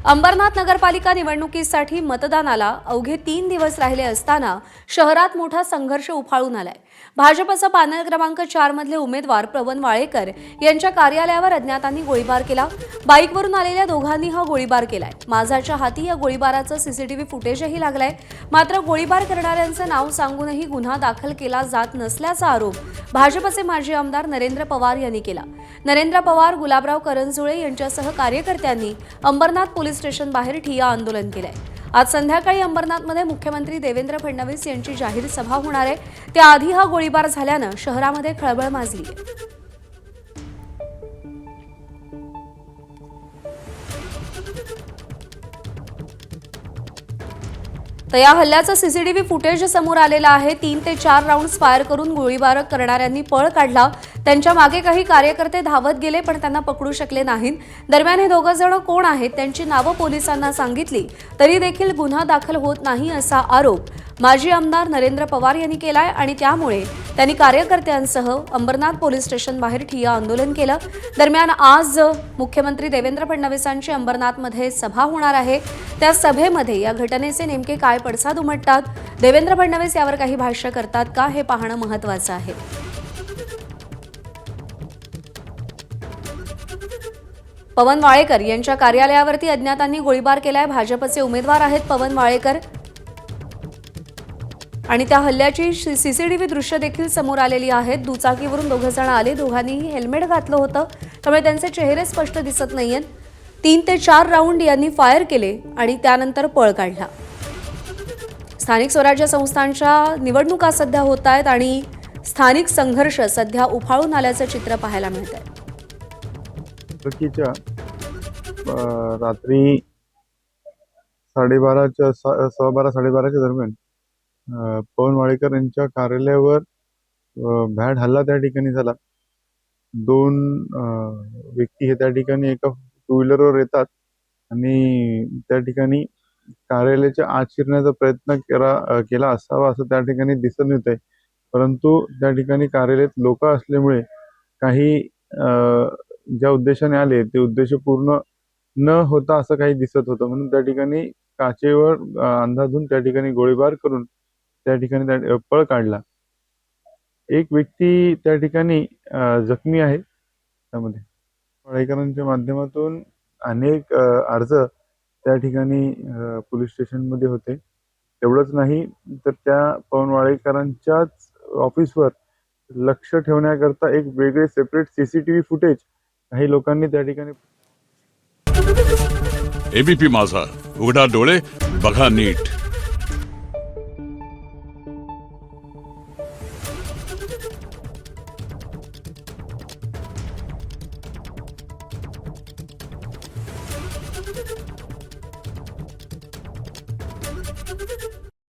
अंबरनाथ नगरपालिका निवडणुकीसाठी मतदानाला अवघे 3 दिवस राहिले असताना शहरात मोठा संघर्ष उफाळून आलाय। भाजपचा पॅनल क्रमांक 4 मधले उमेदवार पवन वाळेकर यांच्या कार्यालयावर अज्ञातांनी गोळीबार केला। बाईकवरून आलेल्या दोघांनी हा गोळीबार केलाय। माझाच्या हाती या गोळीबाराचं सीसीटीव्ही फुटेजही लागलंय। मात्र गोळीबार करणाऱ्यांचं नाव सांगूनही गुन्हा दाखल केला जात नसल्याचा आरोप भाजपचे माजी आमदार नरेंद्र पवार यांनी केला। नरेंद्र पवार, गुलाबराव करंजुळे यांच्यासह कार्यकर्त्यांनी अंबरनाथ पोलीस स्टेशन बाहेर ठिय्या आंदोलन केलंय। आज संध्याकाळी अंबरनाथमध्ये मुख्यमंत्री देवेंद्र फडणवीस यांची जाहीर सभा होणार आहे। त्याआधी हा गोळीबार झाल्यानं शहरामध्ये खळबळ माजली आहे। तर या हल्ल्याचं सीसीटीव्ही फुटेज समोर आलेलं आहे। 3 ते 4 राऊंड्स फायर करून गोळीबार करणाऱ्यांनी पळ काढला। त्यांच्या मागे काही कार्यकर्ते धावत गेले पण त्यांना पकडू शकले नाहीत। दरम्यान हे दोघं जण कोण आहेत त्यांची नावं पोलिसांना सांगितली तरी देखील गुन्हा दाखल होत नाही असा आरोप माजी आमदार नरेंद्र पवार यांनी केलाय आणि त्यामुळे त्यांनी कार्यकर्त्यांसह अंबरनाथ पोलीस स्टेशन बाहेर ठिय्या आंदोलन केलं। दरम्यान आज मुख्यमंत्री देवेंद्र फडणवीसांची अंबरनाथमध्ये सभा होणार आहे। त्या सभेमध्ये या घटनेचे नेमके काय पडसाद उमटतात, देवेंद्र फडणवीस यावर काही भाष्य करतात का हे पाहणं महत्त्वाचं आहे। पवन वाळेकर यांच्या कार्यालयावरती अज्ञातांनी गोळीबार केलाय। भाजपचे उमेदवार आहेत पवन वाळेकर आणि त्या हल्ल्याची सीसीटीव्ही दृश्य देखील समोर आलेली आहेत। दुचाकीवरून दोघं जण आले, दोघांनीही हेल्मेट घातलं होतं त्यामुळे त्यांचे चेहरे स्पष्ट दिसत नाहीयेत। 3 ते 4 राऊंड यांनी फायर केले आणि त्यानंतर पळ काढला। स्थानिक स्वराज्य संस्थांच्या निवडणुका सध्या होत आहेत आणि स्थानिक संघर्ष सध्या उफाळून आल्याचं चित्र पाहायला मिळतंय। रात्री 12:30 साडेबाराच्या दरम्यान पवन वाळेकर यांच्या कार्यालयावर भ्याड हल्ला त्या ठिकाणी झाला। 2 व्यक्ती हे त्या ठिकाणी एका टू व्हीलरवर येतात आणि त्या ठिकाणी कार्यालयाच्या आत शिरण्याचा प्रयत्न केला असावा असं त्या ठिकाणी दिसून येतंय। परंतु त्या ठिकाणी कार्यालयात लोक असल्यामुळे काही ज्या उद्देशाने आले ते उद्देश पूर्ण न होता असं काही दिसत होतं, म्हणून त्या ठिकाणी काचेवर अंदाधुंद त्या ठिकाणी गोळीबार करून त्या ठिकाणी पळ काढला। एक व्यक्ती त्या ठिकाणी जखमी आहे। त्यामध्ये वाळेकरांच्या माध्यमातून अनेक अर्ज त्या ठिकाणी पोलीस स्टेशनमध्ये होते। एवढंच नाही तर त्या पवन वाळेकरांच्याच ऑफिसवर लक्ष ठेवण्याकरता एक वेगळे सेपरेट सीसीटीव्ही फुटेज काही लोकांनी त्या ठिकाणी। एबीपी माझा, उघडा डोळे बघा नीट। Thank you.